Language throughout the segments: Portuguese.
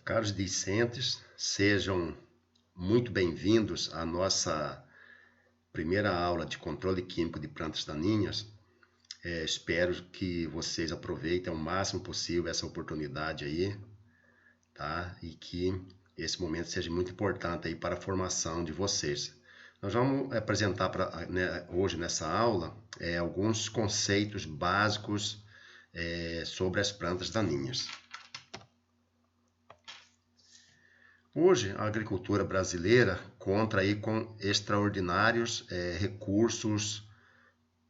Caros discentes, sejam muito bem-vindos à nossa primeira aula de controle químico de plantas daninhas. Espero que vocês aproveitem ao máximo possível essa oportunidade aí, tá? E que esse momento seja muito importante aí para a formação de vocês. Nós vamos apresentar hoje nessa aula alguns conceitos básicos sobre as plantas daninhas. Hoje, a agricultura brasileira conta aí com extraordinários recursos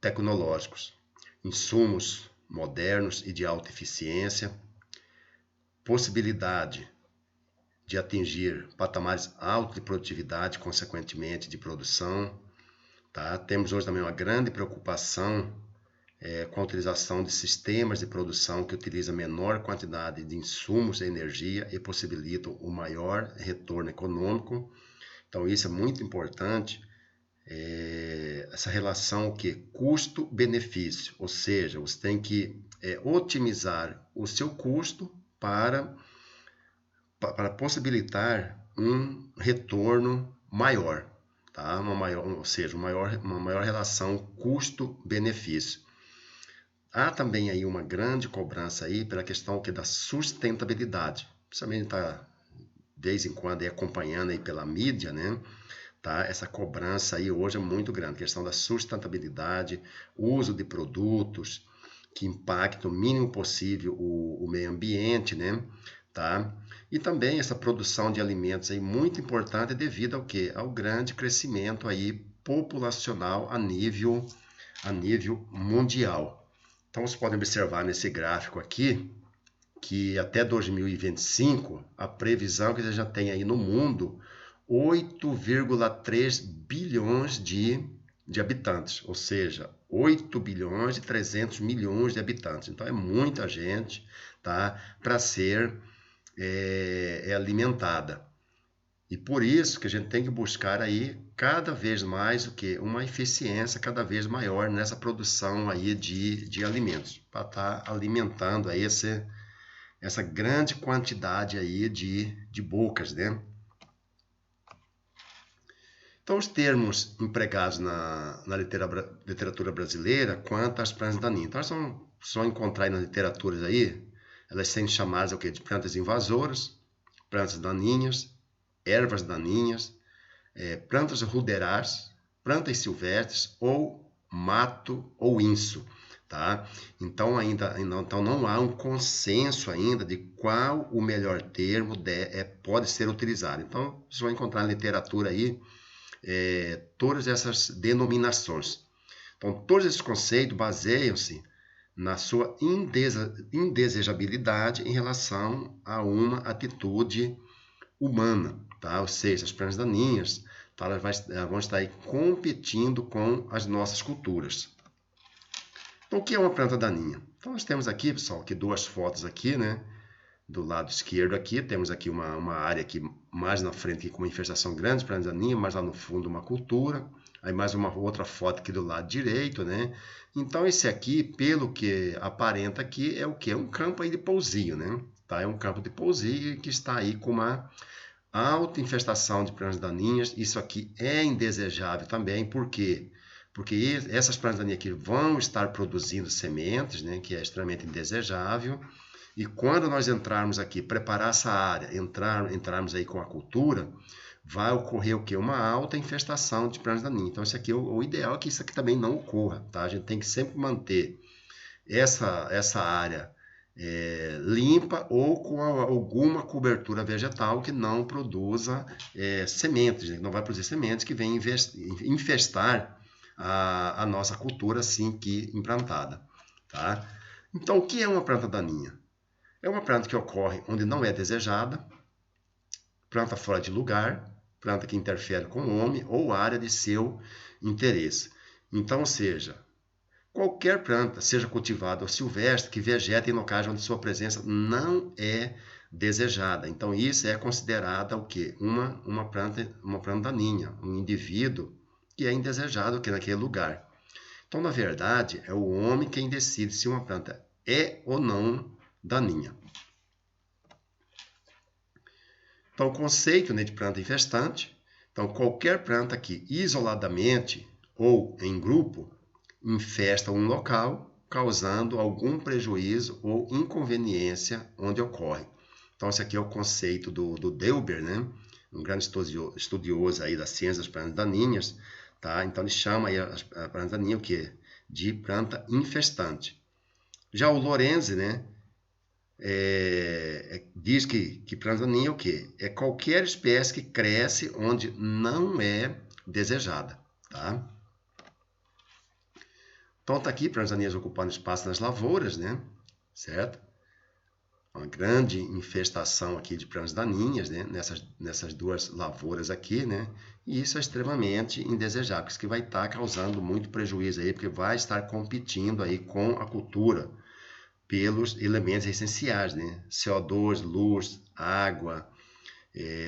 tecnológicos, insumos modernos e de alta eficiência, possibilidade de atingir patamares altos de produtividade, consequentemente de produção. Tá? Temos hoje também uma grande preocupação com a utilização de sistemas de produção que utilizam menor quantidade de insumos e energia e possibilitam o maior retorno econômico. Então isso é muito importante, essa relação que custo-benefício, ou seja, você tem que otimizar o seu custo para possibilitar um retorno maior, tá? Ou seja, uma maior relação custo-benefício. Há também aí uma grande cobrança aí pela questão da sustentabilidade. Principalmente está, de vez em quando, aí acompanhando aí pela mídia, né? Tá? Essa cobrança aí hoje é muito grande. A questão da sustentabilidade, uso de produtos que impactam o mínimo possível o meio ambiente, né? Tá? E também essa produção de alimentos aí muito importante devido ao quê? Ao grande crescimento aí populacional a nível mundial. Então, vocês podem observar nesse gráfico aqui que até 2025, a previsão que a gente já tem aí no mundo 8,3 bilhões de habitantes, ou seja, 8 bilhões e 300 milhões de habitantes. Então, é muita gente, tá, para ser alimentada. E por isso que a gente tem que buscar aí cada vez mais uma eficiência cada vez maior nessa produção aí de alimentos, para estar alimentando aí essa grande quantidade aí de bocas, né? Então, os termos empregados na literatura brasileira quanto às plantas daninhas. Então, elas só encontrar aí nas literaturas aí, elas são chamadas de plantas invasoras, plantas daninhas, ervas daninhas, plantas ruderais, plantas silvestres ou mato ou inso. Tá? Então, então não há um consenso ainda de qual o melhor termo pode ser utilizado. Então, você vai encontrar na literatura aí todas essas denominações. Então, todos esses conceitos baseiam-se na sua indesejabilidade em relação a uma atitude humana, tá? Ou seja, as plantas daninhas, tá? Elas vão estar aí competindo com as nossas culturas. Então, o que é uma planta daninha? Então, nós temos aqui, pessoal, aqui duas fotos aqui, né? Do lado esquerdo aqui, temos aqui uma área aqui mais na frente aqui, com uma infestação grande de plantas daninhas, mais lá no fundo uma cultura. Aí mais uma outra foto aqui do lado direito, né? Então, esse aqui, pelo que aparenta aqui, é o quê? É um campo aí de pousio, né? Tá? É um campo de pousio que está aí com uma alta infestação de plantas daninhas. Isso aqui é indesejável também, por quê? Porque essas plantas daninhas aqui vão estar produzindo sementes, né? Que é extremamente indesejável. E quando nós entrarmos aqui, preparar essa área, entrarmos aí com a cultura, vai ocorrer o quê? Uma alta infestação de plantas daninhas. Então, isso aqui, o ideal é que isso aqui também não ocorra, tá? A gente tem que sempre manter essa área limpa ou com alguma cobertura vegetal que não produza sementes, né? Que não vai produzir sementes que venham infestar a nossa cultura assim que implantada, tá? Então, o que é uma planta daninha? É uma planta que ocorre onde não é desejada, planta fora de lugar, planta que interfere com o homem ou área de seu interesse. Então, ou seja, qualquer planta, seja cultivada ou silvestre, que vegeta em locais onde sua presença não é desejada. Então, isso é considerada o quê? Uma planta daninha, um indivíduo que é indesejado naquele lugar. Então, na verdade, é o homem quem decide se uma planta é ou não daninha. Então, o conceito, né, de planta infestante, então qualquer planta que isoladamente ou em grupo infesta um local, causando algum prejuízo ou inconveniência onde ocorre. Então, esse aqui é o conceito do Delber, né? Um grande estudioso aí das ciências das plantas daninhas, tá? Então, ele chama aí a planta daninha o quê? De planta infestante. Já o Lorenzi, né? Diz que planta daninha é o quê? É qualquer espécie que cresce onde não é desejada, tá? Então, está aqui plantas daninhas ocupando espaço nas lavouras, né? Certo? Uma grande infestação aqui de plantas daninhas, né? Nessas duas lavouras aqui, né? E isso é extremamente indesejável, isso que vai estar causando muito prejuízo aí, porque vai estar competindo aí com a cultura pelos elementos essenciais, né? CO2, luz, água,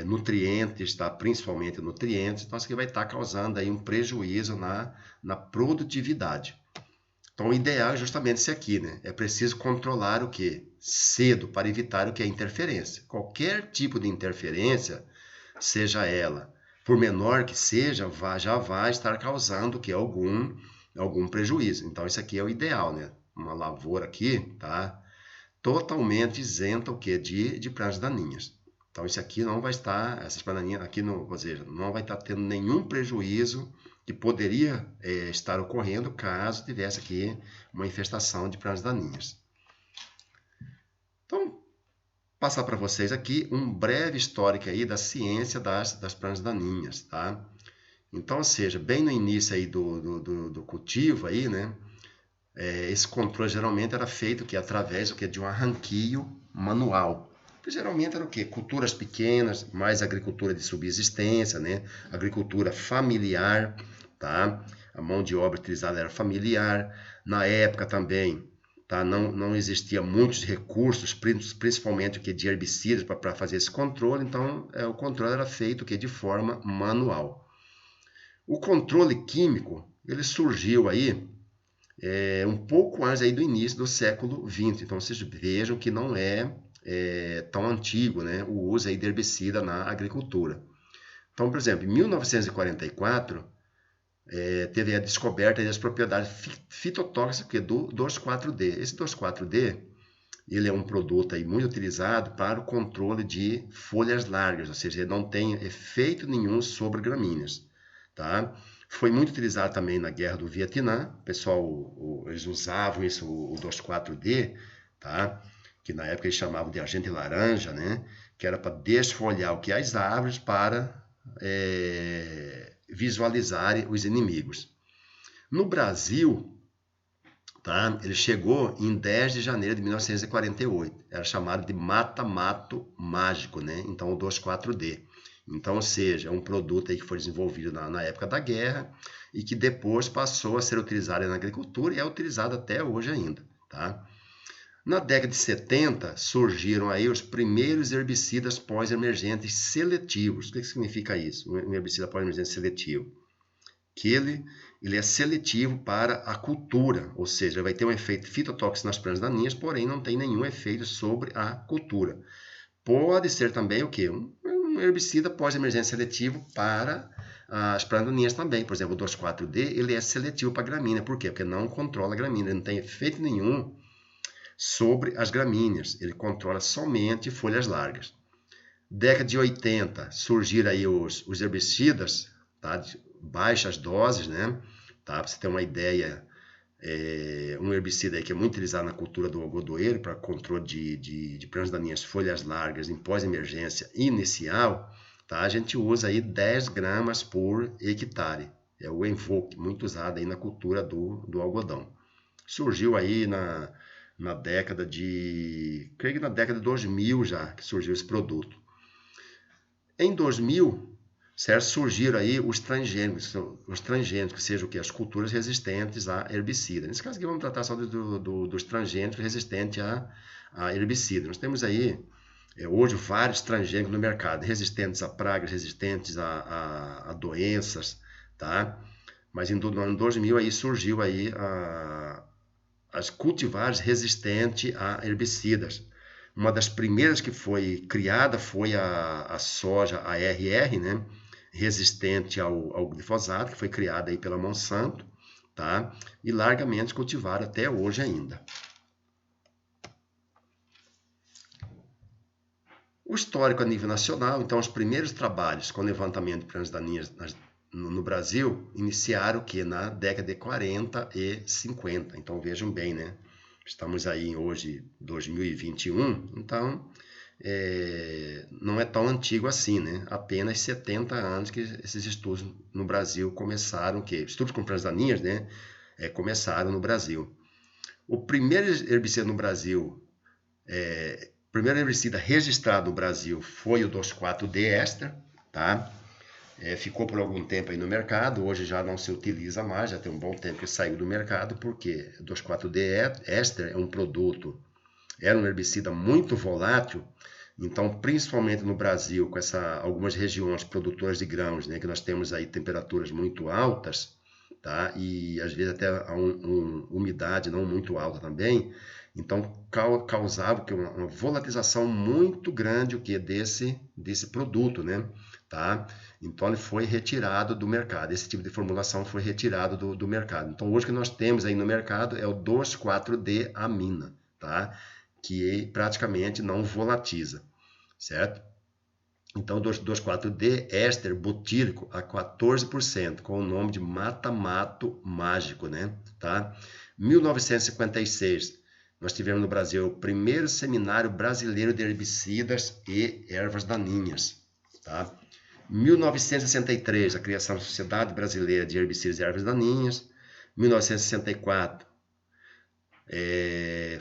nutrientes, tá? Principalmente nutrientes, então isso aqui vai estar causando aí um prejuízo na produtividade. Então, o ideal é justamente esse aqui, né? É preciso controlar o quê? Cedo, para evitar o que é interferência. Qualquer tipo de interferência, seja ela, por menor que seja, já vai estar causando o que? Algum prejuízo. Então, isso aqui é o ideal, né? Uma lavoura aqui, tá? Totalmente isenta o quê? De pragas daninhas. Então, isso aqui não vai estar, essas pragas daninhas aqui, não, ou seja, não vai estar tendo nenhum prejuízo que poderia estar ocorrendo caso tivesse aqui uma infestação de pragas daninhas. Então, passar para vocês aqui um breve histórico aí da ciência das pragas daninhas, tá? Então, ou seja, bem no início aí do cultivo aí, né? Esse controle geralmente era feito que através de um arranquio manual. Geralmente era o quê? Culturas pequenas, mais agricultura de subsistência, né? Agricultura familiar, tá? A mão de obra utilizada era familiar. Na época também, tá? Não existia muitos recursos, principalmente o que de herbicidas para fazer esse controle. Então, o controle era feito de forma manual. O controle químico, ele surgiu aí um pouco antes aí do início do século XX. Então, vocês vejam que não é tão antigo, né, o uso aí de herbicida na agricultura. Então, por exemplo, em 1944, teve a descoberta das propriedades fitotóxicas do 2,4-D. Esse 2,4-D, ele é um produto aí muito utilizado para o controle de folhas largas, ou seja, ele não tem efeito nenhum sobre gramíneas, tá? Foi muito utilizado também na Guerra do Vietnã. O pessoal, eles usavam isso, o 2,4-D, tá? Que na época eles chamavam de agente laranja, né? Que era para desfolhar o que as árvores para visualizar os inimigos. No Brasil, tá? Ele chegou em 10 de janeiro de 1948. Era chamado de mata-mato mágico, né? Então, o 2,4-D. Então, ou seja, é um produto aí que foi desenvolvido na época da guerra e que depois passou a ser utilizado na agricultura e é utilizado até hoje ainda, tá? Na década de 70, surgiram aí os primeiros herbicidas pós-emergentes seletivos. O que significa isso? Um herbicida pós-emergente seletivo. Que ele é seletivo para a cultura, ou seja, vai ter um efeito fitotóxico nas plantas daninhas, porém não tem nenhum efeito sobre a cultura. Pode ser também o quê? Um herbicida pós-emergência seletivo para as plantas daninhas também. Por exemplo, o 2,4-D, ele é seletivo para a gramínea. Por quê? Porque não controla a gramínea, ele não tem efeito nenhum sobre as gramíneas, ele controla somente folhas largas. Década de 80, surgiram aí os herbicidas, tá? De baixas doses, né? Tá? Para você ter uma ideia, um herbicida aí que é muito utilizado na cultura do algodoeiro para controle de plantas daninhas, folhas largas em pós-emergência inicial, tá? A gente usa aí 10 gramas por hectare. É o Envoque, muito usado aí na cultura do algodão. Surgiu aí na década creio que na década de 2000 já que surgiu esse produto. Em 2000, certo, surgiram aí os transgênicos, que sejam o que? As culturas resistentes a herbicida. Nesse caso aqui vamos tratar só dos transgênicos resistentes a herbicida. Nós temos aí hoje vários transgênicos no mercado, resistentes a pragas, resistentes a doenças, tá? Mas no ano 2000 aí surgiu aí as cultivares resistentes a herbicidas. Uma das primeiras que foi criada foi a soja ARR, né? Resistente ao glifosato, que foi criada aí pela Monsanto, tá? E largamente cultivada até hoje ainda. O histórico a nível nacional, então, os primeiros trabalhos com levantamento de pragas daninhas no Brasil iniciaram que na década de 40 e 50. Então, vejam bem, né? Estamos aí hoje, 2021, então não é tão antigo assim, né? Apenas 70 anos que esses estudos no Brasil começaram, estudos com pragas daninhas, né? Começaram no Brasil. O primeiro herbicida no Brasil, o primeiro herbicida registrado no Brasil foi o 2,4-D éster, tá? Ficou por algum tempo aí no mercado, hoje já não se utiliza mais, já tem um bom tempo que saiu do mercado, porque 2,4-D éster é um produto, era um herbicida muito volátil, então principalmente no Brasil, com algumas regiões produtoras de grãos, né, que nós temos aí temperaturas muito altas, tá? E às vezes até umidade não muito alta também, então causava uma volatilização muito grande desse produto, né? Tá? Então ele foi retirado do mercado, esse tipo de formulação foi retirado do mercado. Então hoje o que nós temos aí no mercado é o 2,4-D amina, tá? Que praticamente não volatiza, certo? Então 2,4-D éster butírico a 14%, com o nome de mata-mato mágico, né? Tá? 1956, nós tivemos no Brasil o primeiro seminário brasileiro de herbicidas e ervas daninhas, tá? 1963, a criação da Sociedade Brasileira de Herbicidas e Ervas Daninhas. 1964,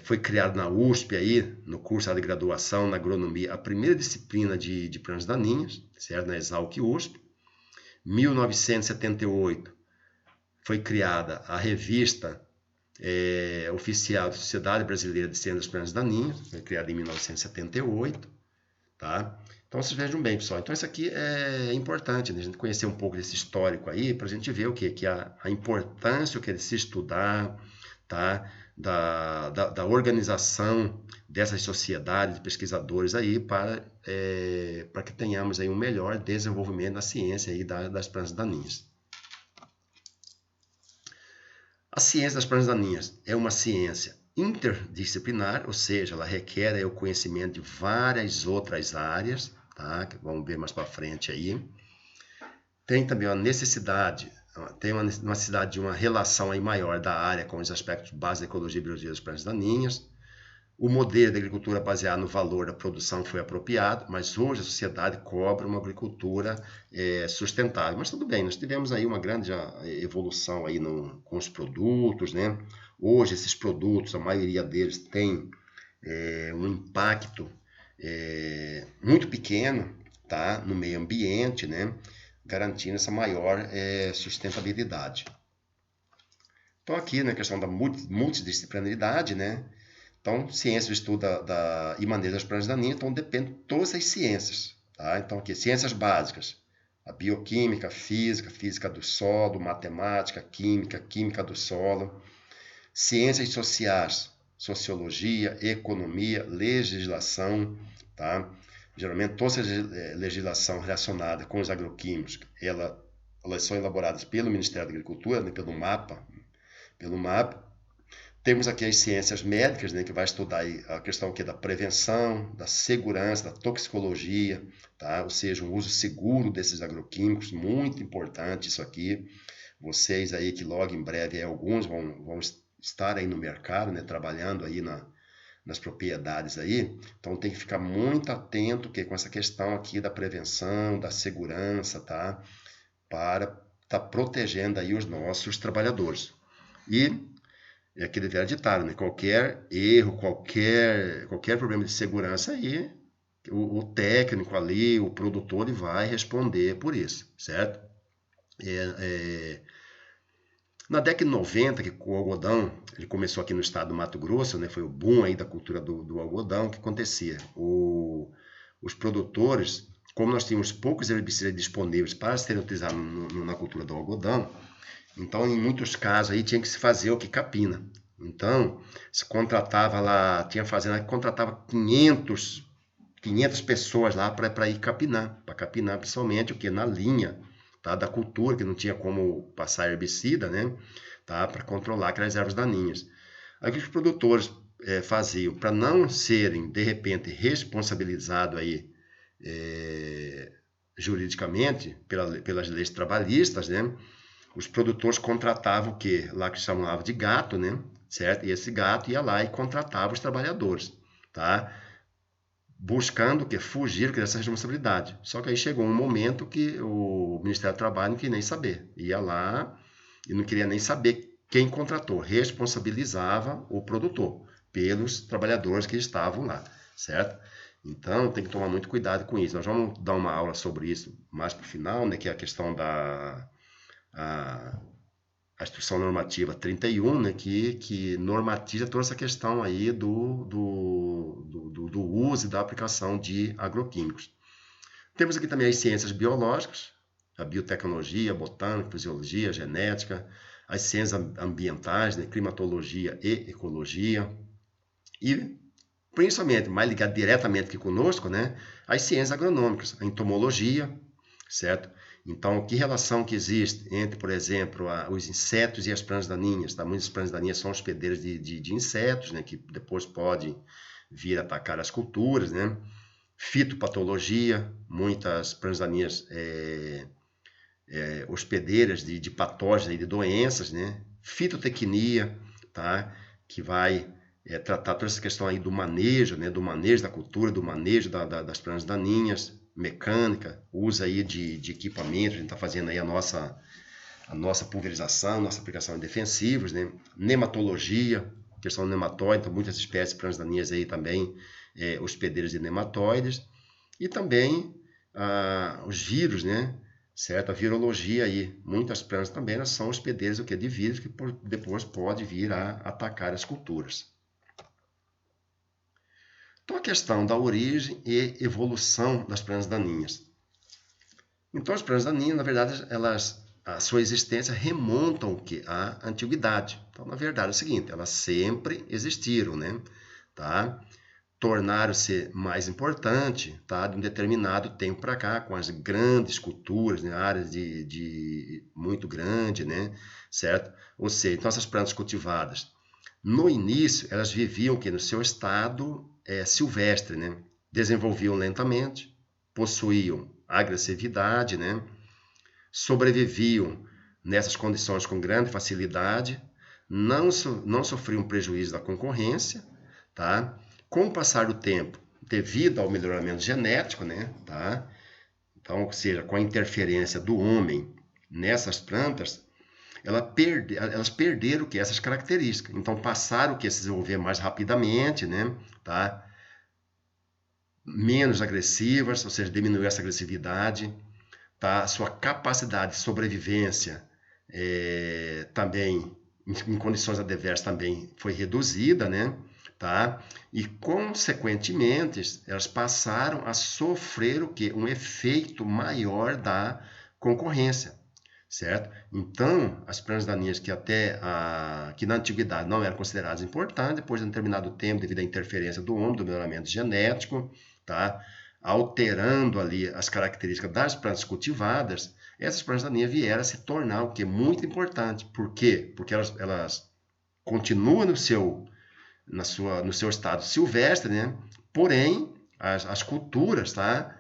foi criado na USP, aí, no curso de graduação na agronomia, a primeira disciplina de plantas daninhas, certo? Na Exalc USP. 1978, foi criada a revista oficial da Sociedade Brasileira de Ciência das Plantas Daninhas, foi criada em 1978, tá? Então, vocês vejam bem, pessoal. Então, isso aqui é importante, né? A gente conhecer um pouco desse histórico aí, para a gente ver o quê? Que a importância de se estudar, tá? Da organização dessas sociedades de pesquisadores aí para que tenhamos aí um melhor desenvolvimento da ciência aí das plantas daninhas. A ciência das plantas daninhas é uma ciência interdisciplinar, ou seja, ela requer o conhecimento de várias outras áreas, tá? Que vamos ver mais para frente aí. Tem também uma necessidade de uma relação aí maior da área com os aspectos básicos da ecologia e biologia das plantas daninhas. O modelo da agricultura baseado no valor da produção foi apropriado, mas hoje a sociedade cobra uma agricultura sustentável. Mas tudo bem, nós tivemos aí uma grande evolução aí com os produtos, né? Hoje esses produtos, a maioria deles tem um impacto muito pequeno, tá? No meio ambiente, né? Garantindo essa maior sustentabilidade. Então aqui na questão da multidisciplinaridade, né? Então, ciência do estudo e manejo das plantas daninhas, então depende de todas as ciências, tá? Então aqui, ciências básicas, a bioquímica, física do solo, matemática, química do solo, ciências sociais, sociologia, economia, legislação, tá? Geralmente toda essa legislação relacionada com os agroquímicos, elas são elaboradas pelo Ministério da Agricultura, né, pelo MAPA. Temos aqui as ciências médicas, né, que vai estudar a questão aqui da prevenção, da segurança, da toxicologia, tá? Ou seja, um uso seguro desses agroquímicos, muito importante isso aqui. Vocês aí que logo em breve alguns vão estar aí no mercado, né, trabalhando aí nas propriedades aí, então tem que ficar muito atento com essa questão aqui da prevenção, da segurança, tá? Para estar protegendo aí os nossos trabalhadores. E é aquele velho ditado, né? Qualquer erro, qualquer problema de segurança aí, o técnico ali, o produtor, ele vai responder por isso, certo? Na década de 90, que o algodão, ele começou aqui no estado do Mato Grosso, né? Foi o boom aí da cultura do algodão, que acontecia? Os produtores, como nós tínhamos poucos herbicidas disponíveis para serem utilizados na cultura do algodão, então, em muitos casos, aí tinha que se fazer capina. Então, se contratava lá, tinha fazenda que contratava 500 pessoas lá para ir capinar, para capinar principalmente o que? Na linha, tá? Da cultura, que não tinha como passar herbicida, né? Tá? Para controlar aquelas ervas daninhas. Aí o que os produtores faziam? Para não serem, de repente, responsabilizados aí, juridicamente pelas leis trabalhistas, né? Os produtores contratavam o quê? Lá que chamavam de gato, né? Certo? E esse gato ia lá e contratava os trabalhadores, tá? Buscando o quê? Fugir dessa responsabilidade. Só que aí chegou um momento que o Ministério do Trabalho não queria nem saber. Ia lá e não queria nem saber quem contratou. Responsabilizava o produtor pelos trabalhadores que estavam lá, certo? Então tem que tomar muito cuidado com isso. Nós vamos dar uma aula sobre isso mais para o final, né? Que é a questão da a Instrução Normativa 31, né, que normatiza toda essa questão aí do uso e da aplicação de agroquímicos. Temos aqui também as ciências biológicas, a biotecnologia, a botânica, a fisiologia, a genética, as ciências ambientais, né, climatologia e ecologia, e principalmente, mais ligado diretamente aqui conosco, né, as ciências agronômicas, a entomologia, certo? Então, que relação que existe entre, por exemplo, os insetos e as plantas daninhas? Tá? Muitas plantas daninhas são hospedeiras de insetos, né? Que depois podem vir atacar as culturas, né? Fitopatologia, muitas plantas daninhas hospedeiras de patógenos e de doenças, né? Fitotecnia, tá? Que vai tratar toda essa questão aí do manejo, né? Do manejo da cultura, do manejo das plantas daninhas, mecânica, uso aí de equipamentos, a gente está fazendo aí a nossa pulverização, nossa aplicação em defensivos, né? Nematologia, questão do nematóide, então muitas espécies de plantas daninhas aí também hospedeiras de nematóides, e também os vírus, né? Certo? A virologia aí, muitas plantas também elas são hospedeiras de vírus que depois pode vir a atacar as culturas. Então, a questão da origem e evolução das plantas daninhas. Então, as plantas daninhas, na verdade, a sua existência remontam o quê? À antiguidade. Então, na verdade, é o seguinte, elas sempre existiram, né? Tá? Tornaram-se mais importantes, tá? De um determinado tempo para cá, com as grandes culturas, né? Áreas de muito grande, né? Certo? Ou seja, então essas plantas cultivadas, no início, elas viviam que no seu estado silvestre, né? Desenvolviam lentamente, possuíam agressividade, né? Sobreviviam nessas condições com grande facilidade, não sofriam prejuízo da concorrência, tá? Com o passar do tempo, devido ao melhoramento genético, né? Tá? Então, ou seja, com a interferência do homem nessas plantas, elas perderam o que? Essas características. Então, passaram o que? A se desenvolver mais rapidamente, né? Tá? Menos agressivas, ou seja, diminuiu essa agressividade. Tá? A sua capacidade de sobrevivência também, em condições adversas, também foi reduzida, né? Tá? E, consequentemente, elas passaram a sofrer o quê? Um efeito maior da concorrência, certo? Então, as plantas daninhas que na antiguidade não eram consideradas importantes, depois de um determinado tempo, devido à interferência do homem, do melhoramento genético, tá? Alterando ali as características das plantas cultivadas, essas plantas daninhas vieram a se tornar o que é muito importante. Por quê? Porque elas continuam no seu estado silvestre, né? Porém, as culturas, tá?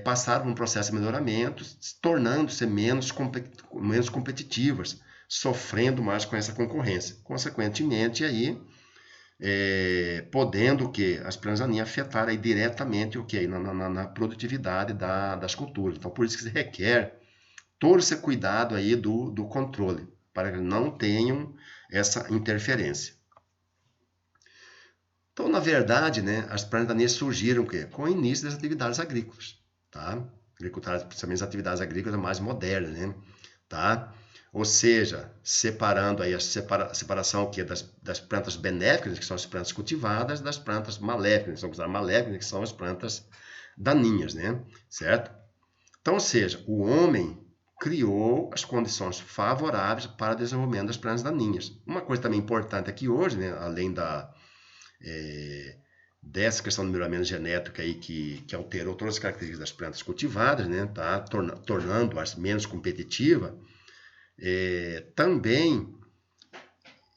Passaram por um processo de melhoramento, tornando-se menos competitivas, sofrendo mais com essa concorrência. Consequentemente, aí, podendo o que as plantas daninhas afetar aí diretamente o que na produtividade das culturas. Então, por isso que se requer todo esse cuidado aí do controle, para que não tenham essa interferência. Então, na verdade, né, as plantas daninhas surgiram o quê? Com o início das atividades agrícolas, tá? Principalmente as atividades agrícolas mais modernas, né? Tá? Ou seja, separando aí a separação o quê? Das plantas benéficas, que são as plantas cultivadas, das plantas maléficas, que são consideradas maléficas, que são as plantas daninhas, né? Certo? Então, ou seja, o homem criou as condições favoráveis para o desenvolvimento das plantas daninhas. Uma coisa também importante aqui hoje, né, além dessa questão do melhoramento genético aí que alterou todas as características das plantas cultivadas, né, tá, tornando-as menos competitivas, também,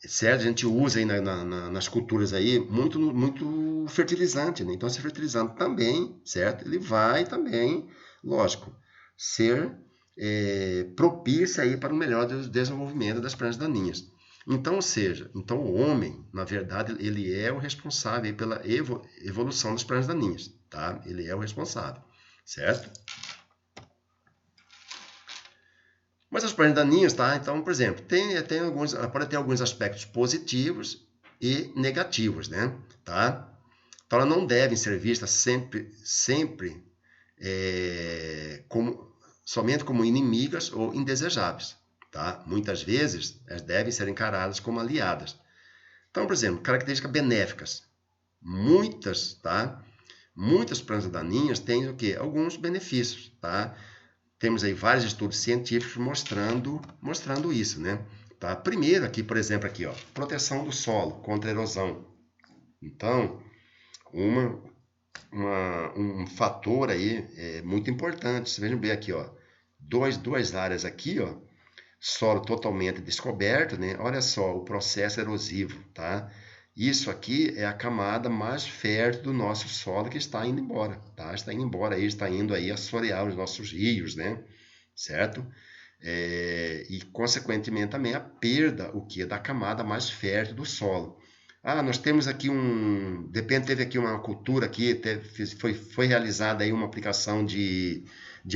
certo, a gente usa aí nas culturas aí muito fertilizante, né? Então esse fertilizante também, certo, ele vai também, lógico, ser propício aí para o melhor desenvolvimento das plantas daninhas. Então, ou seja, então o homem, na verdade, ele é o responsável pela evolução das plantas daninhas, tá? Ele é o responsável, certo? Mas as plantas daninhas, tá? Então, por exemplo, pode ter alguns aspectos positivos e negativos, né? Tá? Então, elas não devem ser vistas sempre somente como inimigas ou indesejáveis, tá? Muitas vezes, elas devem ser encaradas como aliadas. Então, por exemplo, características benéficas. Muitas plantas daninhas têm o quê? Alguns benefícios, tá? Temos aí vários estudos científicos mostrando isso, né? Tá? Primeiro aqui, por exemplo, aqui, ó, proteção do solo contra erosão. Então, um fator aí muito importante. Vocês vejam bem aqui, ó, duas áreas aqui, ó, solo totalmente descoberto, né? Olha só o processo erosivo, tá? Isso aqui é a camada mais fértil do nosso solo que está indo embora, tá? Está indo embora aí, está indo aí assorear os nossos rios, né? Certo? E, consequentemente, também a perda da camada mais fértil do solo. Nós temos aqui de repente teve aqui uma cultura aqui, foi realizada aí uma aplicação de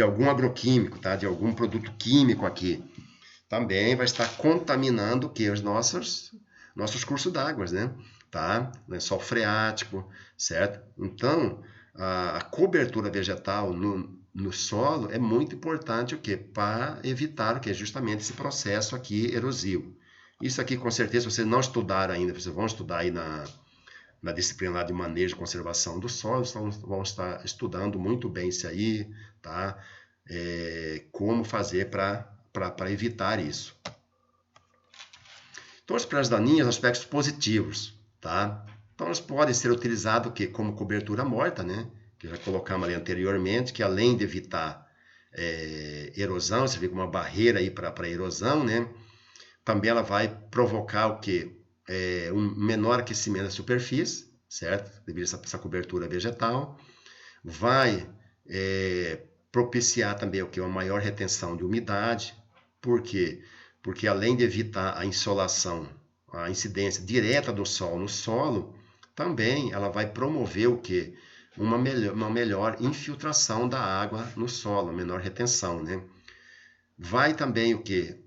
algum agroquímico, tá? De algum produto químico aqui. Também vai estar contaminando o que? Os nossos cursos d'água, né? Tá? Lençol freático, certo? Então, a cobertura vegetal no solo é muito importante o quê? Para evitar o quê? Justamente esse processo aqui erosivo. Isso aqui, com certeza, vocês não estudaram ainda, vocês vão estudar aí na disciplina lá de manejo e conservação do solo, então vão estar estudando muito bem isso aí, tá? Como fazer para evitar isso. Então, as plantas daninhas, aspectos positivos, tá? Então, elas podem ser utilizadas o quê? Como cobertura morta, né? Que já colocamos ali anteriormente, que além de evitar erosão, você vê como uma barreira aí para a erosão, né? Também ela vai provocar o quê? Um menor aquecimento da superfície, certo? Devido a essa cobertura vegetal. Vai propiciar também o quê? Uma maior retenção de umidade. Por quê? Porque além de evitar a insolação, a incidência direta do sol no solo, também ela vai promover o quê? Uma melhor infiltração da água no solo, menor retenção, né? Vai também o quê?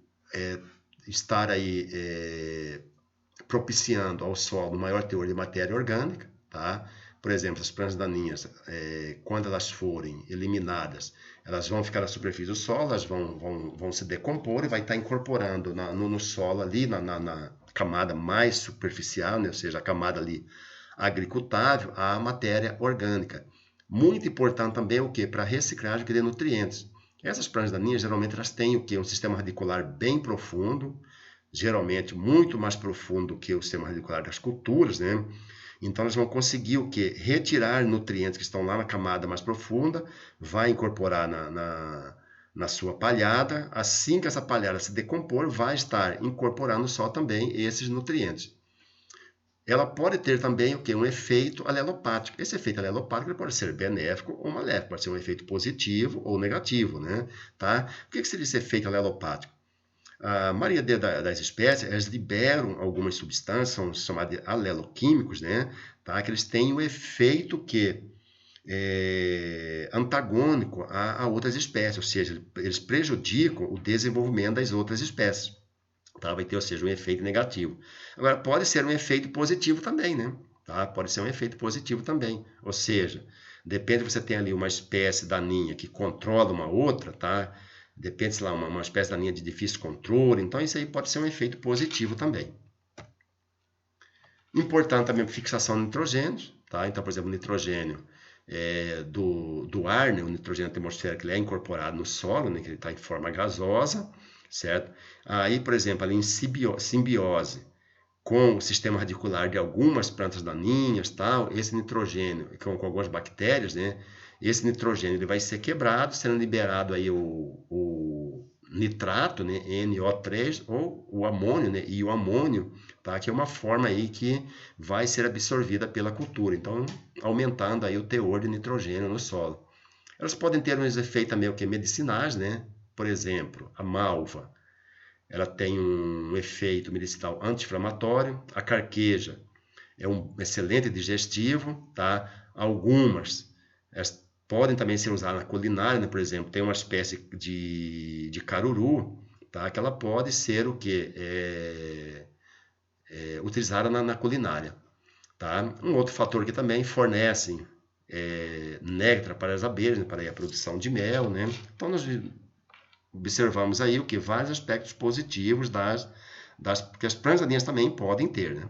Estar aí propiciando ao solo um maior teor de matéria orgânica, tá? Por exemplo, as plantas daninhas, quando elas forem eliminadas, elas vão ficar na superfície do solo, elas vão se decompor e vai estar incorporando no solo ali, na camada mais superficial, né? Ou seja, a camada ali agricultável, a matéria orgânica. Muito importante também o quê? Para a reciclagem de nutrientes. Essas plantas daninhas, geralmente, elas têm o quê? Um sistema radicular bem profundo, geralmente muito mais profundo que o sistema radicular das culturas, né? Então, elas vão conseguir o quê? Retirar nutrientes que estão lá na camada mais profunda, vai incorporar na sua palhada. Assim que essa palhada se decompor, vai estar incorporando só também esses nutrientes. Ela pode ter também o quê? Um efeito alelopático. Esse efeito alelopático pode ser benéfico ou maléfico, pode ser um efeito positivo ou negativo, né? Tá? O que seria esse efeito alelopático? A maioria das espécies, elas liberam algumas substâncias, são chamadas de aleloquímicos, né? Tá? Que eles têm o efeito que antagônico a outras espécies, ou seja, eles prejudicam o desenvolvimento das outras espécies. Tá? Vai ter, ou seja, um efeito negativo. Agora, pode ser um efeito positivo também, né? Tá? Pode ser um efeito positivo também. Ou seja, depende se você tem ali uma espécie daninha que controla uma outra, tá? Depende, sei lá, uma espécie daninha de difícil controle. Então, isso aí pode ser um efeito positivo também. Importante também a fixação de nitrogênio, tá? Então, por exemplo, o nitrogênio do do ar, né, o nitrogênio atmosférico, ele é incorporado no solo, né, que ele está em forma gasosa, certo? Aí, por exemplo, ali em simbiose com o sistema radicular de algumas plantas daninhas, tal, esse nitrogênio, com algumas bactérias, né, esse nitrogênio ele vai ser quebrado, sendo liberado aí o nitrato, né, NO3, ou o amônio, né, e o amônio, tá, que é uma forma aí que vai ser absorvida pela cultura, então aumentando aí o teor de nitrogênio no solo. Elas podem ter uns efeitos meio que medicinais, né, por exemplo, a malva, ela tem um efeito medicinal anti-inflamatório, a carqueja é um excelente digestivo, tá? Algumas podem também ser usadas na culinária, né? Por exemplo, tem uma espécie de caruru, tá? Que ela pode ser o que? Utilizada na culinária, tá? Um outro fator que também fornece néctar para as abelhas, né? Para a produção de mel, né? Então, nós observamos aí o que? Vários aspectos positivos que as plantas daninhas também podem ter, né?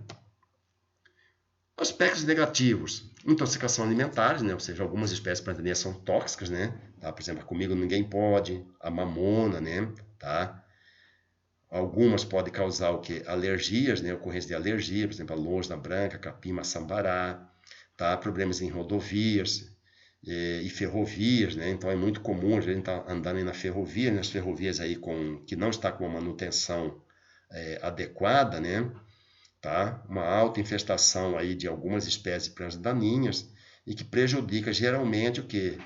Aspectos negativos, intoxicação alimentares, né? Ou seja, algumas espécies plantaninhas são tóxicas, né? Tá? Por exemplo, comigo ninguém pode, a mamona, né? Tá? Algumas podem causar o que? Alergias, né? Ocorrência de alergia, por exemplo, a losna branca, capim, maçambará, tá? Problemas em rodovias e ferrovias, né? Então é muito comum a gente estar andando aí na ferrovia, nas ferrovias aí que não está com uma manutenção adequada, né? Tá? Uma alta infestação aí de algumas espécies de plantas daninhas e que prejudica geralmente o que?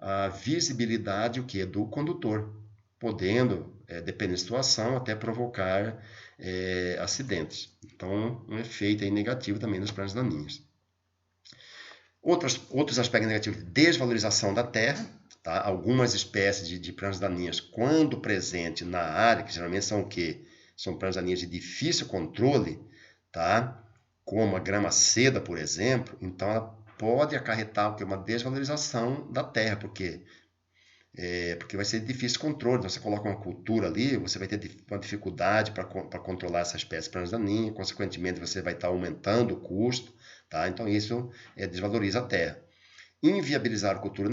A visibilidade o que? Do condutor, podendo, dependendo da situação, até provocar acidentes. Então, um efeito aí negativo também das plantas daninhas. Outros aspectos negativos, desvalorização da terra, tá? Algumas espécies de plantas daninhas, quando presentes na área, que geralmente são o quê? São plantas daninhas de difícil controle, tá? Como a grama seda, por exemplo, então ela pode acarretar uma desvalorização da terra, porque vai ser difícil controle. Então, você coloca uma cultura ali, você vai ter uma dificuldade para controlar essa espécie plantas daninhas, consequentemente você vai estar aumentando o custo, tá? Então isso desvaloriza a terra. Inviabilizar a cultura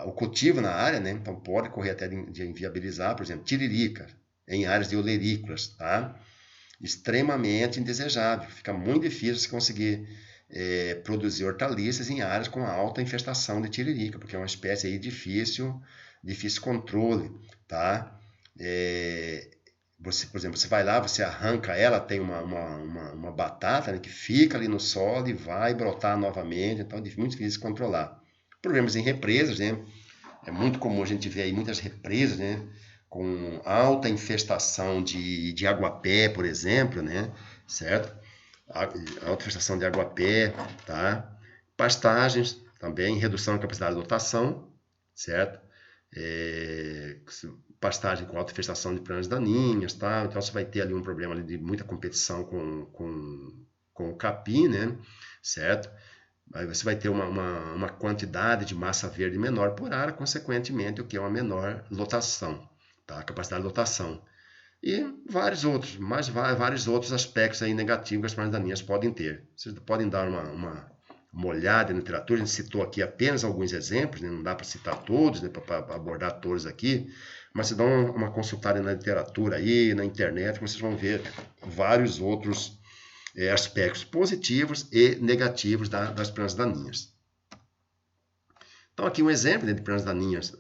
o cultivo na área, né? Então pode correr até de inviabilizar, por exemplo, tiririca em áreas de olerícolas, tá? Extremamente indesejável. Fica muito difícil você conseguir produzir hortaliças em áreas com alta infestação de tiririca, porque é uma espécie aí difícil controle, tá? Você, por exemplo, você vai lá, você arranca ela, tem uma batata, né, que fica ali no solo e vai brotar novamente, então é muito difícil controlar. Problemas em represas, né? É muito comum a gente ver aí muitas represas, né? Com alta infestação de aguapé, por exemplo, né? Certo? Alta infestação de aguapé, tá? Pastagens também, redução da capacidade de lotação, certo? Pastagem com alta infestação de plantas daninhas, tá? Então você vai ter ali um problema ali de muita competição com o capim, né? Certo? Aí você vai ter uma quantidade de massa verde menor por área, consequentemente, o que é uma menor lotação, tá? Capacidade de lotação. E vários outros aspectos aí negativos que as plantas daninhas podem ter. Vocês podem dar uma olhada na literatura, a gente citou aqui apenas alguns exemplos, né? Não dá para citar todos, né? Para abordar todos aqui, mas se dá uma consultada na literatura aí, na internet, vocês vão ver vários outros aspectos positivos e negativos das plantas daninhas. Então aqui um exemplo, né, de plantas daninhas,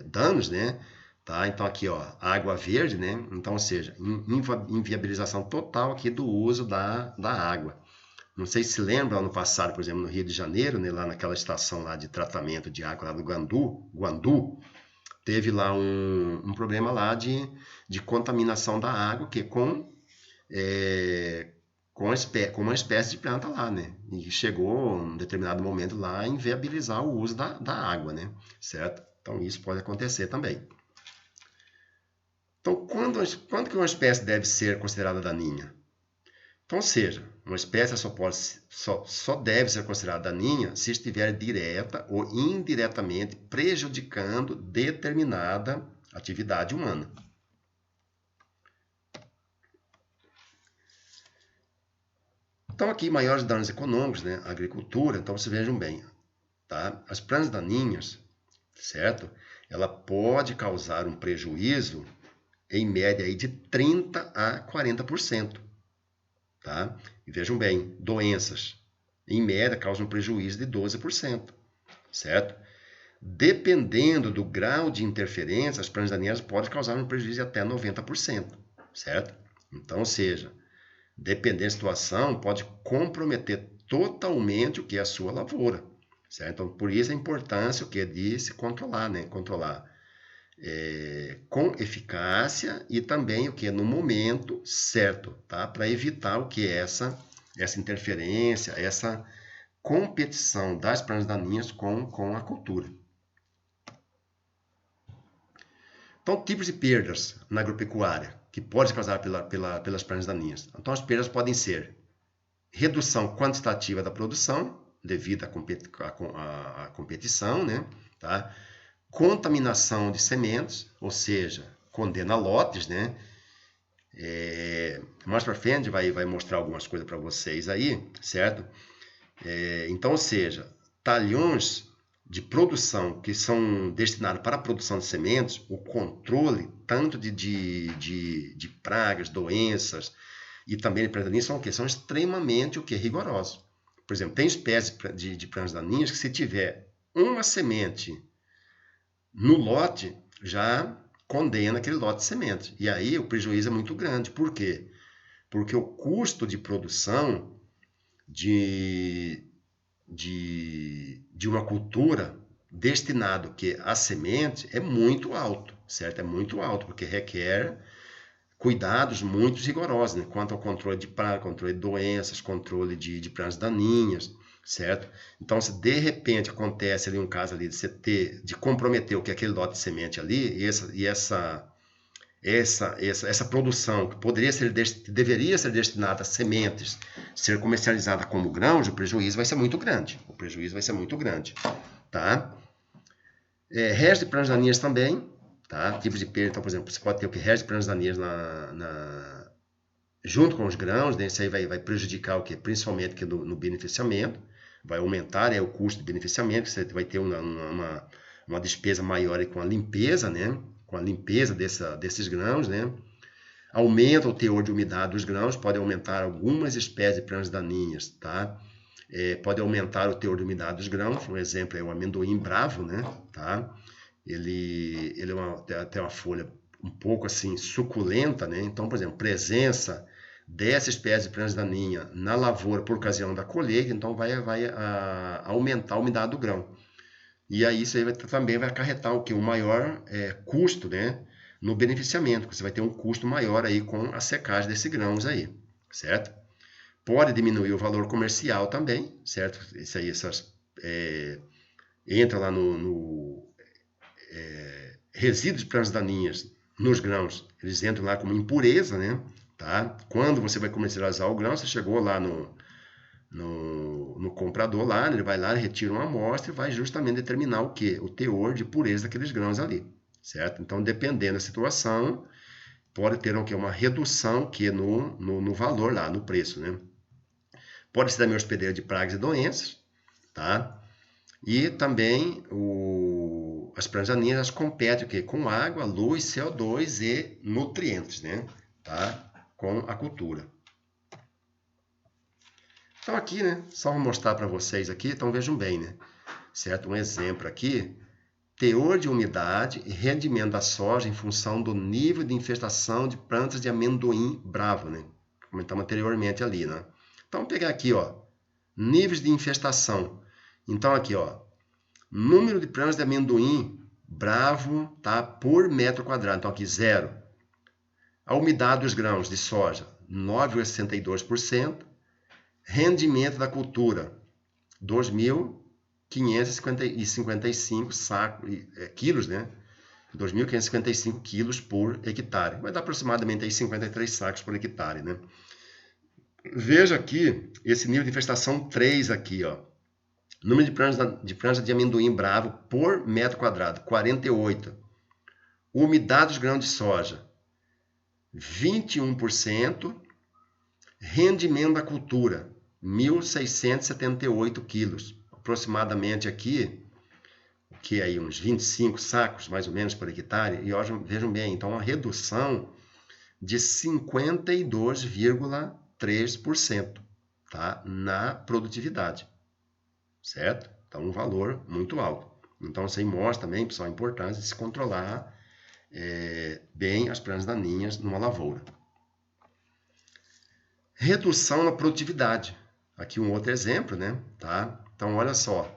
danos, né? Tá? Então aqui, ó, água verde, né? Então, ou seja, inviabilização total aqui do uso da água. Não sei se lembra, ano passado, por exemplo, no Rio de Janeiro, né, lá naquela estação lá de tratamento de água lá do Guandu, teve lá um problema lá de contaminação da água, que com uma espécie de planta lá, né? E chegou em um determinado momento lá a inviabilizar o uso da água, né? Certo? Então isso pode acontecer também. Então, quando que uma espécie deve ser considerada daninha? Então, ou seja, uma espécie só deve ser considerada daninha se estiver direta ou indiretamente prejudicando determinada atividade humana. Então, aqui, maiores danos econômicos, né? Agricultura. Então, vocês vejam bem. tá? As pragas daninhas, certo? Ela pode causar um prejuízo em média aí de 30 a 40%, tá? E vejam bem, doenças, em média, causam um prejuízo de 12%, certo? Dependendo do grau de interferência, as pragas daninhas podem causar um prejuízo de até 90%, certo? Então, ou seja, dependendo da situação, pode comprometer totalmente o que é a sua lavoura, certo? Então, por isso a importância o que de se controlar, né? Controlar com eficácia e também o que no momento certo, tá? Para evitar o que é essa interferência, essa competição das pragas daninhas com a cultura. Então, tipos de perdas na agropecuária que podem ser causadas pelas pragas daninhas. Então, as perdas podem ser redução quantitativa da produção devido à competição, né? Tá? Contaminação de sementes, ou seja, condena lotes, né? Mais para frente vai mostrar algumas coisas para vocês aí, certo? Então, ou seja, talhões de produção que são destinados para a produção de sementes, o controle tanto de pragas, doenças e também de pragas daninhas são extremamente rigorosos. Por exemplo, tem espécies de pragas daninhas que se tiver uma semente no lote, já condena aquele lote de semente. E aí o prejuízo é muito grande. Por quê? Porque o custo de produção de uma cultura destinado à semente é muito alto, certo? É muito alto, porque requer cuidados muito rigorosos, né? Quanto ao controle de praga, controle de doenças, controle de pragas daninhas, certo? Então, se de repente acontece ali um caso ali de comprometer o que é aquele lote de semente ali, essa produção que deveria ser destinada a sementes, ser comercializada como grãos, o prejuízo vai ser muito grande. O prejuízo vai ser muito grande, tá? Resto de pragas daninhas também, tá? Tipos de perda, então, por exemplo, você pode ter o que resto de pragas daninhas junto com os grãos, né? Isso aí vai prejudicar o que? Principalmente que no beneficiamento, vai aumentar o custo de beneficiamento, você vai ter uma despesa maior com a limpeza, né? Com a limpeza desses grãos, né? Aumenta o teor de umidade dos grãos, pode aumentar algumas espécies de pragas daninhas, tá? Pode aumentar o teor de umidade dos grãos, um exemplo é o amendoim bravo, né? Tá? Ele tem uma folha um pouco assim suculenta, né? Então, por exemplo, presença dessa espécie de pragas daninha na lavoura por ocasião da colheita, então vai aumentar a umidade do grão. E aí isso aí também vai acarretar o que? Um maior custo, né? No beneficiamento, você vai ter um custo maior aí com a secagem desses grãos aí, certo? Pode diminuir o valor comercial também, certo? Isso aí, entra lá no resíduos de pragas daninhas nos grãos, eles entram lá como impureza, né? Tá? Quando você vai comercializar o grão, você chegou lá no comprador lá, ele vai lá, retira uma amostra e vai justamente determinar o quê? O teor de pureza daqueles grãos ali, certo? Então, dependendo da situação, pode ter o quê? Uma redução no valor lá, no preço, né? Pode ser também hospedeiro de pragas e doenças, tá? E também as pragas daninhas competem o quê? Com água, luz, CO2 e nutrientes, né? Tá? Com a cultura. Então aqui, né? Só vou mostrar para vocês aqui, então vejam bem, né? Certo? Um exemplo aqui, teor de umidade e rendimento da soja em função do nível de infestação de plantas de amendoim bravo, né? Comentamos anteriormente ali, né? Então, vamos pegar aqui, ó, níveis de infestação. Então, aqui, ó, número de plantas de amendoim bravo, tá, por metro quadrado. Então, aqui, 0. A umidade dos grãos de soja, 9,62%. Rendimento da cultura, 2.555 quilos, né? 2.555 quilos por hectare. Vai dar aproximadamente aí 53 sacos por hectare, né? Veja aqui esse nível de infestação 3 aqui, ó. Número de plantas de amendoim bravo por metro quadrado, 48. Umidade dos grãos de soja, 21%. Rendimento da cultura, 1.678 quilos. aproximadamente aqui, que aí uns 25 sacos, mais ou menos, por hectare, e hoje, vejam bem, então uma redução de 52,3%, tá? Na produtividade, certo? Então, um valor muito alto. Então, isso aí mostra também, pessoal, a importância de se controlar bem as pragas daninhas numa lavoura. Redução na produtividade. Aqui um outro exemplo, né? Tá? Então, olha só.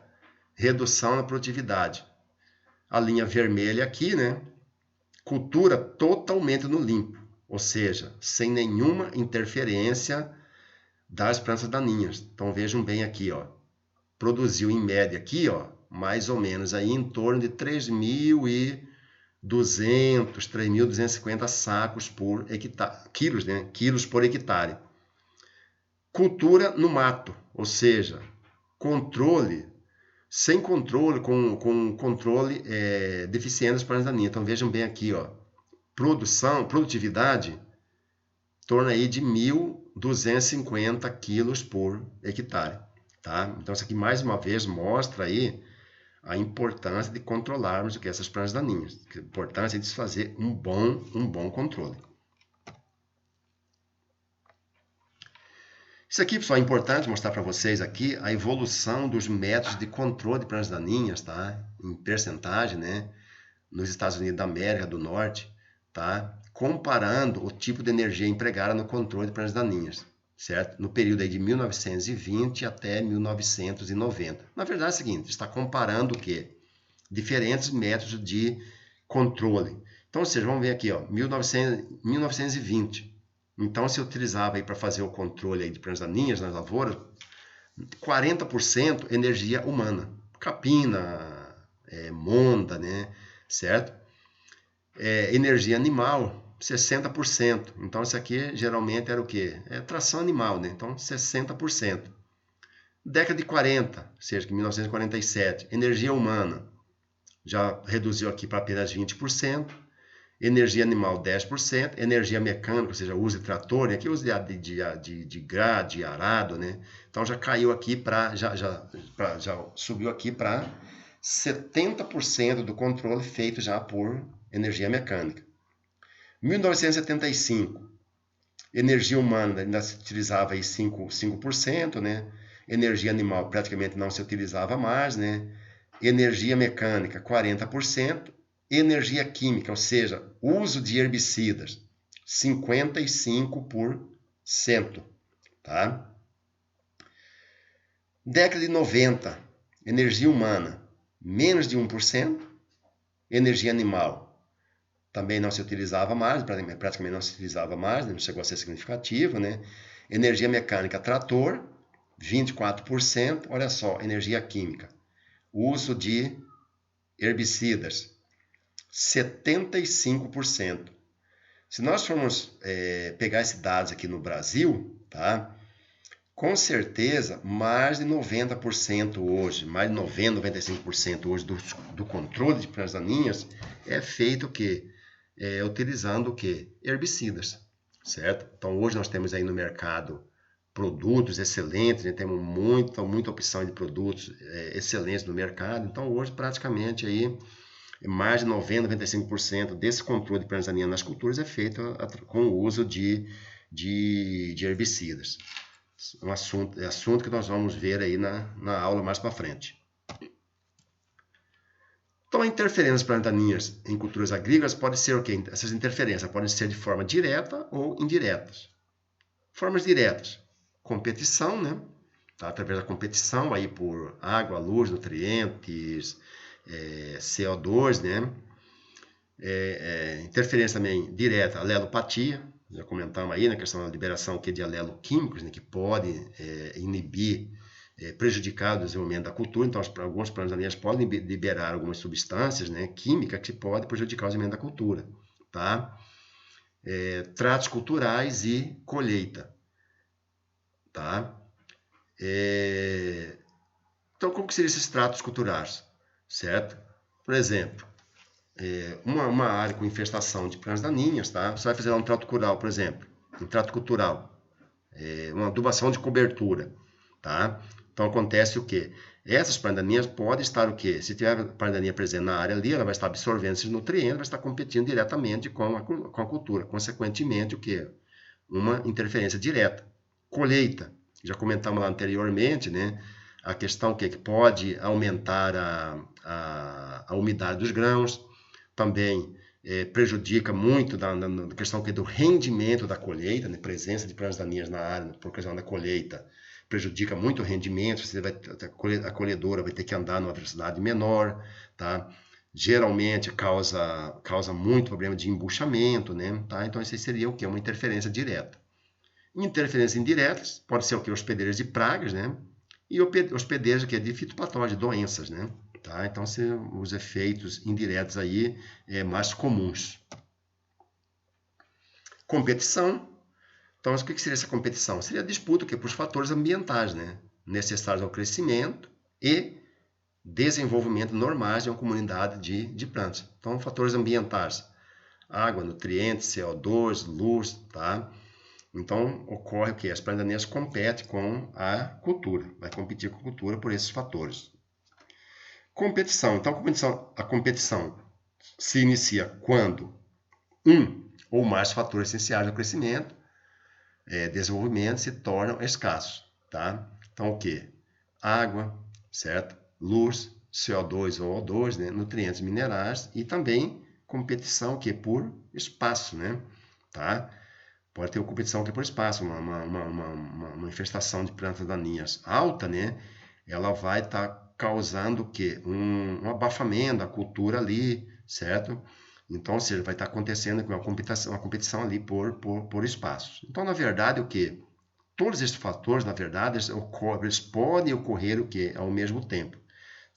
Redução na produtividade. A linha vermelha aqui, né? Cultura totalmente no limpo. Ou seja, sem nenhuma interferência das plantas daninhas. Então, vejam bem aqui, ó. Produziu em média aqui, ó, mais ou menos aí em torno de 3.200, 3.250 sacos por hectare, quilos, né? Quilos por hectare. Cultura no mato, ou seja, controle, sem controle, com controle deficiente das plantas daninhas. Então vejam bem aqui, ó, produtividade, torna aí de 1.250 quilos por hectare. Tá? Então isso aqui mais uma vez mostra aí a importância de controlarmos essas plantas daninhas, a importância de se fazer um bom controle. Isso aqui, pessoal, é importante mostrar para vocês aqui a evolução dos métodos de controle de plantas daninhas, tá? Em percentagem, né? Nos Estados Unidos da América do Norte, tá? Comparando o tipo de energia empregada no controle de plantas daninhas, certo? No período aí de 1920 até 1990. Na verdade é o seguinte, está comparando o quê? Diferentes métodos de controle. Então, ou seja, vamos ver aqui, ó, 1920. Então, se utilizava para fazer o controle aí de plantas daninhas nas lavouras, 40% energia humana, capina, monda, né? Certo? Energia animal, 60%. Então, isso aqui geralmente era o quê? Tração animal, né? Então, 60%. Década de 40, ou seja, 1947, energia humana, já reduziu aqui para apenas 20%. Energia animal 10%, energia mecânica, ou seja, uso de trator, né? Aqui uso de grade, arado, né? Então já caiu aqui já subiu aqui para 70% do controle feito já por energia mecânica. 1975, energia humana ainda se utilizava aí 5%, né? Energia animal praticamente não se utilizava mais, né? Energia mecânica 40%. Energia química, ou seja, uso de herbicidas, 55%, tá? Década de 90, energia humana, menos de 1%, energia animal, também não se utilizava mais, praticamente não se utilizava mais, não chegou a ser significativo, né? Energia mecânica, trator, 24%, olha só, energia química, uso de herbicidas, 75%. Se nós formos pegar esses dados aqui no Brasil, tá? Com certeza, mais de 90% hoje, mais de 90%, 95% hoje do controle de plantas daninhas é feito o quê? Utilizando o quê? Herbicidas, certo? Então, hoje nós temos aí no mercado produtos excelentes, né? Temos muita opção de produtos excelentes no mercado. Então, hoje, praticamente, aí mais de 90%, 95% desse controle de plantas daninhas nas culturas é feito com o uso de herbicidas. É um assunto que nós vamos ver aí na aula mais para frente. Então, a interferência das plantas daninhas em culturas agrícolas pode ser o quê? Essas interferências podem ser de forma direta ou indiretas. Formas diretas, competição, né? Tá? Através da competição aí por água, luz, nutrientes, CO2, né? Interferência também direta, alelopatia, já comentamos aí na questão da liberação de aleloquímicos, né, que pode inibir, prejudicar o desenvolvimento da cultura. Então, algumas plantas daninhas podem liberar algumas substâncias, né, químicas que podem prejudicar o desenvolvimento da cultura. Tá? Tratos culturais e colheita. Tá? Então, como que seriam esses tratos culturais? Certo? Por exemplo, uma área com infestação de plantas daninhas, tá? Você vai fazer lá um trato cultural, por exemplo, um trato cultural, uma adubação de cobertura, tá? Então acontece o quê? essas plantas daninhas podem estar o quê? Se tiver planta daninha presente na área ali, ela vai estar absorvendo esses nutrientes, vai estar competindo diretamente com a cultura. Consequentemente, o quê? Uma interferência direta. Colheita. Já comentamos lá anteriormente, né? A questão que pode aumentar a umidade dos grãos, também prejudica muito na questão do rendimento da colheita, né? Presença de plantas daninhas na área por causa da colheita prejudica muito o rendimento, a colhedora vai ter que andar numa velocidade menor, tá? Geralmente causa muito problema de embuchamento, né? Tá? Então isso seria o que? Uma interferência direta. Interferências indiretas, pode ser o que? Hospedeiros de pragas, né? E hospedeiros que é de fitopatógenos, doenças, né? Tá? Então, os efeitos indiretos aí mais comuns. Competição. Então, o que seria essa competição? Seria a disputa por os fatores ambientais, né? Necessários ao crescimento e desenvolvimento normais de uma comunidade de plantas. Então, fatores ambientais, água, nutrientes, CO2, luz, tá? Então, ocorre o que? As plantas daninhas competem com a cultura, vai competir com a cultura por esses fatores. Competição. Então, a competição se inicia quando um ou mais fatores essenciais ao crescimento, desenvolvimento se tornam escassos, tá? Então, o que? Água, certo? Luz, CO2 ou O2, né? Nutrientes minerais e também competição que por espaço, né? Tá? Pode ter competição que por espaço, uma infestação de plantas daninhas alta, né? Ela vai estar causando o quê? Um abafamento da cultura ali, certo? Então, ou seja, vai estar acontecendo uma competição ali por espaços. Então, na verdade, o que? Todos esses fatores, na verdade, eles podem ocorrer o quê? Ao mesmo tempo,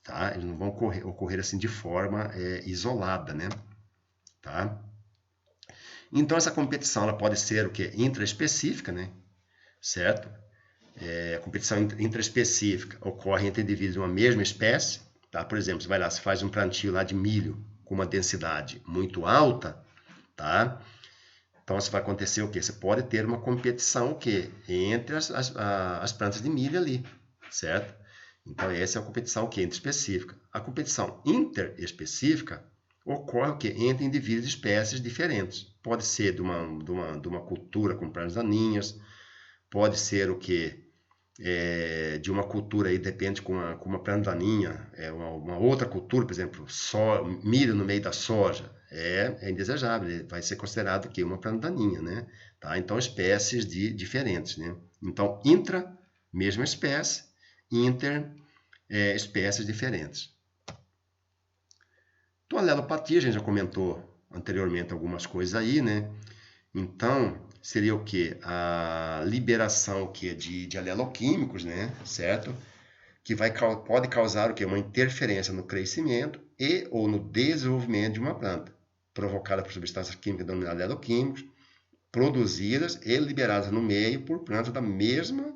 tá? Eles não vão ocorrer assim de forma isolada, né? Tá? Então, essa competição ela pode ser o quê? Intraespecífica, né? Certo? A competição intraespecífica ocorre entre indivíduos de uma mesma espécie, tá? Por exemplo, você vai lá, você faz um plantio lá de milho com uma densidade muito alta, tá? Então, isso vai acontecer o quê? Você pode ter uma competição o quê? Entre as plantas de milho ali, certo? Então, essa é a competição o quê? Intraespecífica. A competição interespecífica ocorre o quê? Entre indivíduos de espécies diferentes. Pode ser de uma cultura com plantas daninhas, pode ser o quê? De uma cultura aí, depende com uma planta daninha, uma outra cultura, por exemplo, milho no meio da soja, é indesejável, vai ser considerado que uma planta daninha, né? Tá? Então, espécies diferentes, né? Então, mesma espécie, espécies diferentes. Então, a alelopatia, a gente já comentou anteriormente algumas coisas aí, né? Então, seria o quê? A liberação de aleloquímicos, né? Certo? Que pode causar o quê? Uma interferência no crescimento e ou no desenvolvimento de uma planta, provocada por substâncias químicas denominadas aleloquímicos, produzidas e liberadas no meio por plantas da mesma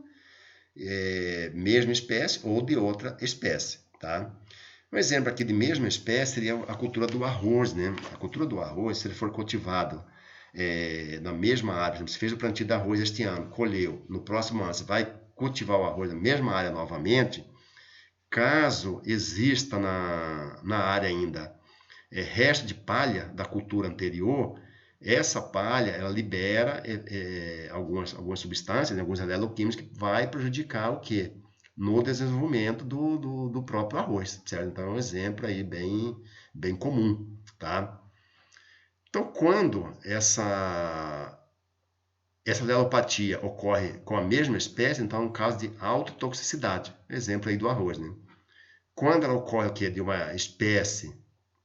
espécie ou de outra espécie, tá? Um exemplo aqui de mesma espécie seria a cultura do arroz, né? A cultura do arroz, se ele for cultivado na mesma área, por exemplo, você fez o plantio de arroz este ano, colheu, no próximo ano você vai cultivar o arroz na mesma área novamente, caso exista na área ainda resto de palha da cultura anterior, essa palha ela libera algumas substâncias, alguns aleloquímicos que vai prejudicar o quê? No desenvolvimento do próprio arroz, certo? Então é um exemplo aí bem comum, tá? Então, quando essa alelopatia ocorre com a mesma espécie, então é um caso de autotoxicidade. Exemplo aí do arroz, né? Quando ela ocorre o quê? De uma espécie,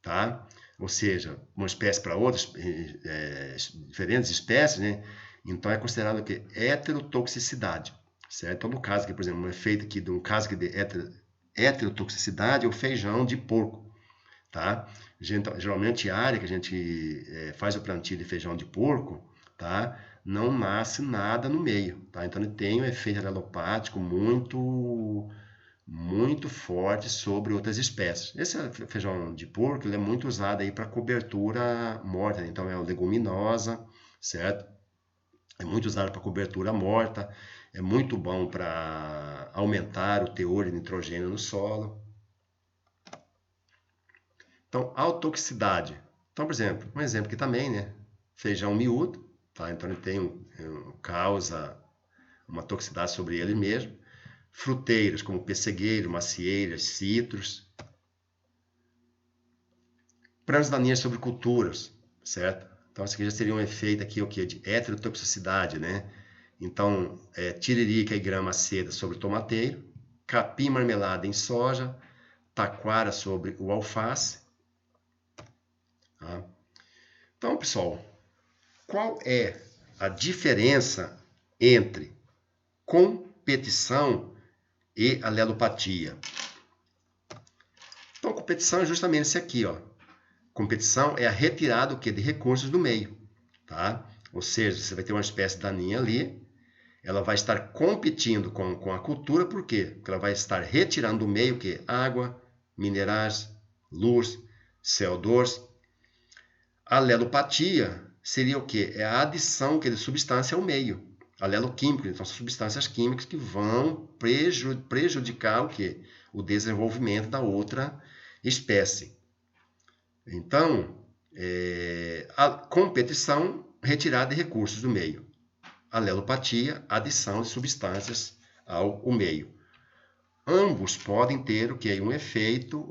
tá? Ou seja, uma espécie para outras, diferentes espécies, né? Então é considerado o quê? Heterotoxicidade, certo? Então, no caso aqui, por exemplo, um efeito aqui de um caso de heterotoxicidade é o feijão de porco, tá? Geralmente a área que a gente faz o plantio de feijão de porco, tá? Não nasce nada no meio, tá? Então ele tem um efeito alelopático muito forte sobre outras espécies. Esse feijão de porco ele é muito usado aí para cobertura morta, então é uma leguminosa, certo? É muito usado para cobertura morta, é muito bom para aumentar o teor de nitrogênio no solo. Então, autotoxicidade. Então, por exemplo, um exemplo aqui também, né? Feijão miúdo, tá? Então ele tem causa uma toxicidade sobre ele mesmo. Fruteiras como pessegueiro, macieiras, citros. Pragas daninhas sobre culturas, certo? Então, isso aqui já seria um efeito aqui, o quê? De heterotoxicidade, né? Então, tiririca e grama seda sobre o tomateiro, capim marmelada em soja, taquara sobre o alface. Tá? Então, pessoal, qual é a diferença entre competição e alelopatia? Então, competição é justamente esse aqui, ó. Competição é a retirada de recursos do meio, tá? Ou seja, você vai ter uma espécie daninha ali, ela vai estar competindo com a cultura, por quê? Porque ela vai estar retirando do meio o quê? Água, minerais, luz, CO2. A alelopatia seria o quê? É a adição de substância ao meio. Aleloquímico, então são substâncias químicas que vão prejudicar o quê? O desenvolvimento da outra espécie. Então, a competição, retirada de recursos do meio. Alelopatia, adição de substâncias ao meio. Ambos podem ter o que? Um efeito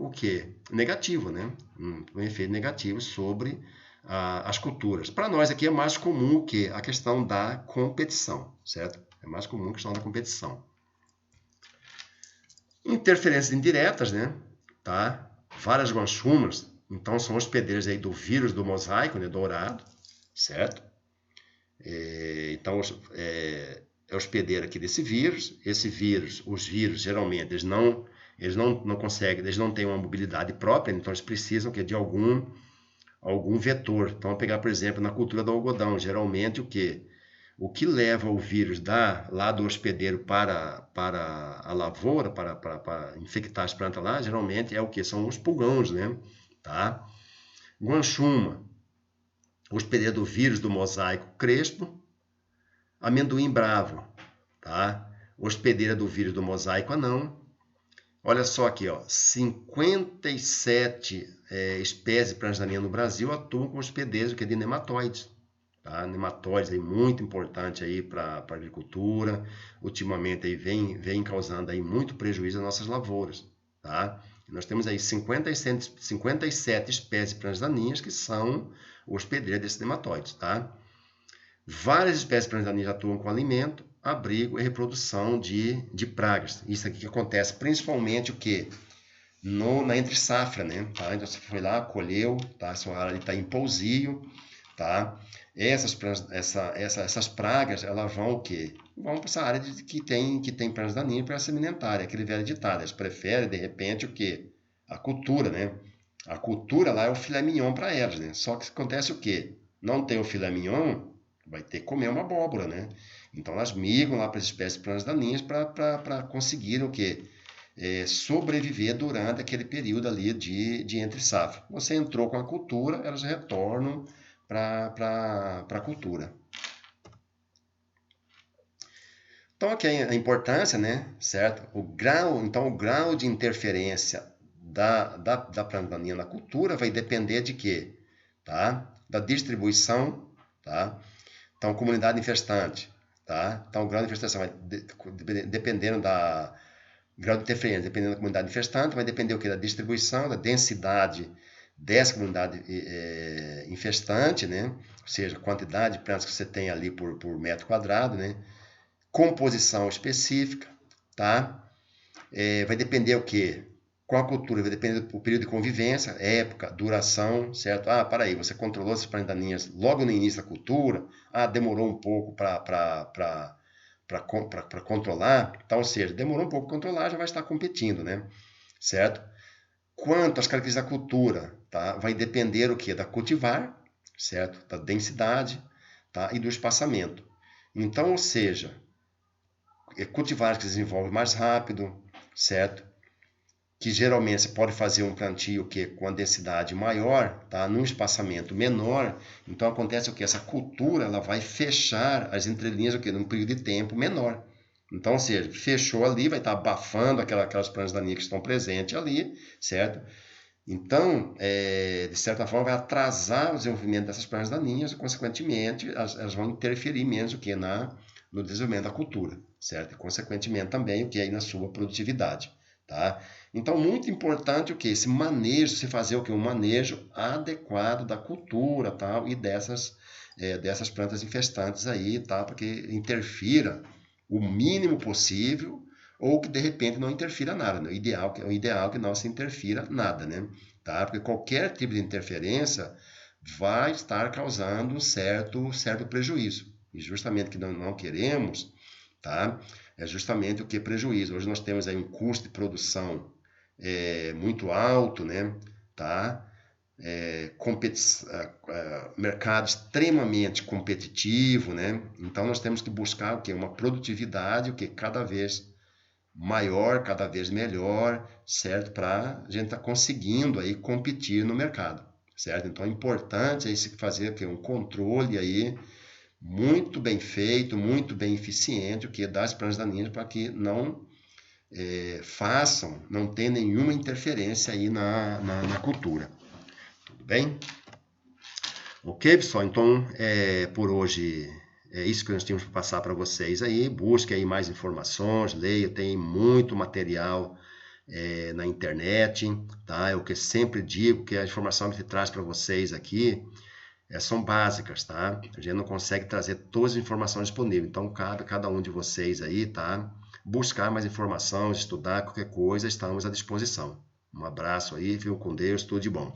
negativo, né? Um efeito negativo sobre as culturas. Para nós aqui é mais comum o que? A questão da competição, certo? É mais comum a questão da competição. Interferências indiretas, né? Tá? Várias guanchumas, então são hospedeiros aí do vírus do mosaico, né? Dourado, certo? Então, é hospedeiro aqui desse vírus. Esse vírus, os vírus, geralmente, eles não conseguem, eles não têm uma mobilidade própria, então eles precisam de algum vetor. Então, vamos pegar, por exemplo, na cultura do algodão, geralmente o que leva o vírus lá do hospedeiro para a lavoura, para infectar as plantas lá, geralmente é o que? São os pulgões, né? Tá? Guanchuma, hospedeiro do vírus do mosaico crespo. Amendoim bravo, tá? Hospedeira do vírus do mosaico anão. Olha só aqui, ó, 57 espécies de plantas daninhas no Brasil atuam com hospedeiros de nematóides. Tá? Nematóides aí muito importante aí para a agricultura. Ultimamente aí vem causando aí muito prejuízo às nossas lavouras. Tá? Nós temos aí 57 espécies de plantas daninhas que são hospedeiras desses nematóides. Tá? Várias espécies de plantas daninhas atuam com alimento, abrigo e reprodução de pragas. Isso aqui que acontece principalmente o quê? Na entre safra, né? Tá? Então você foi lá, colheu, tá? Sua área está em pousio, tá? Essas pragas, elas vão o quê? Vão para essa área que tem plantas daninhas para se alimentar. É aquele velho ditado, eles preferem, de repente, o quê? A cultura, né? A cultura lá é o filé mignon para elas, né? Só que acontece o quê? Não tem o filé mignon, vai ter que comer uma abóbora, né? Então elas migram lá para as espécies de plantas daninhas para conseguir o quê? Sobreviver durante aquele período ali de entre safra. Você entrou com a cultura, elas retornam para a cultura. Então aqui a importância, né? Certo? O grau de interferência da planta daninha na cultura vai depender de quê? Tá? Da distribuição, tá? Então, comunidade infestante, tá? Então, o grau de infestação vai dependendo da grau de interferência, dependendo da comunidade infestante, vai depender o que? Da distribuição, da densidade dessa comunidade infestante, né? Ou seja, a quantidade de plantas que você tem ali por metro quadrado, né? Composição específica, tá? Vai depender o que? Com a cultura, vai depender do período de convivência, época, duração, certo? Para aí, você controlou essas plantas daninhas logo no início da cultura, demorou um pouco para controlar, então, ou seja, demorou um pouco para controlar, já vai estar competindo, né? Certo? Quanto às características da cultura, tá? Vai depender o que? Da cultivar, certo? Da densidade, tá? E do espaçamento. Então, ou seja, cultivares que desenvolvem mais rápido, certo? Que geralmente você pode fazer um plantio com a densidade maior, tá? Num espaçamento menor. Então acontece o que? Essa cultura ela vai fechar as entrelinhas num período de tempo menor, Então, ou seja, fechou ali, vai estar abafando aquelas plantas daninhas que estão presentes ali, certo? Então, de certa forma, vai atrasar o desenvolvimento dessas plantas daninhas e, consequentemente, elas vão interferir menos do que no desenvolvimento da cultura, certo? E, consequentemente, também o que aí na sua produtividade, tá? Então, muito importante o que? Esse manejo, se fazer o que? Um manejo adequado da cultura, tal, e dessas plantas infestantes aí, tá? Porque interfira o mínimo possível ou que de repente não interfira nada, né? O ideal é que não se interfira nada, né? Tá? Porque qualquer tipo de interferência vai estar causando um certo prejuízo. E justamente que não queremos, tá? É justamente o que é prejuízo. Hoje nós temos aí um custo de produção muito alto, né? Tá? Mercado extremamente competitivo, né? Então nós temos que buscar o que? Uma produtividade, o que cada vez maior, cada vez melhor, certo? Para a gente estar conseguindo aí competir no mercado, certo? Então é importante aí se fazer aqui um controle aí muito bem feito, muito bem eficiente, o que das plantas daninhas para que não não tenha nenhuma interferência aí na cultura. Tudo bem? Ok, pessoal? Então, por hoje é isso que nós tínhamos para passar para vocês aí. Busque aí mais informações, leia, tem muito material na internet, tá? É o que eu sempre digo, que a informação que se traz para vocês aqui são básicas, tá? A gente não consegue trazer todas as informações disponíveis, então cabe a cada um de vocês aí, tá? Buscar mais informação, estudar qualquer coisa, estamos à disposição. Um abraço aí, fico com Deus, tudo de bom.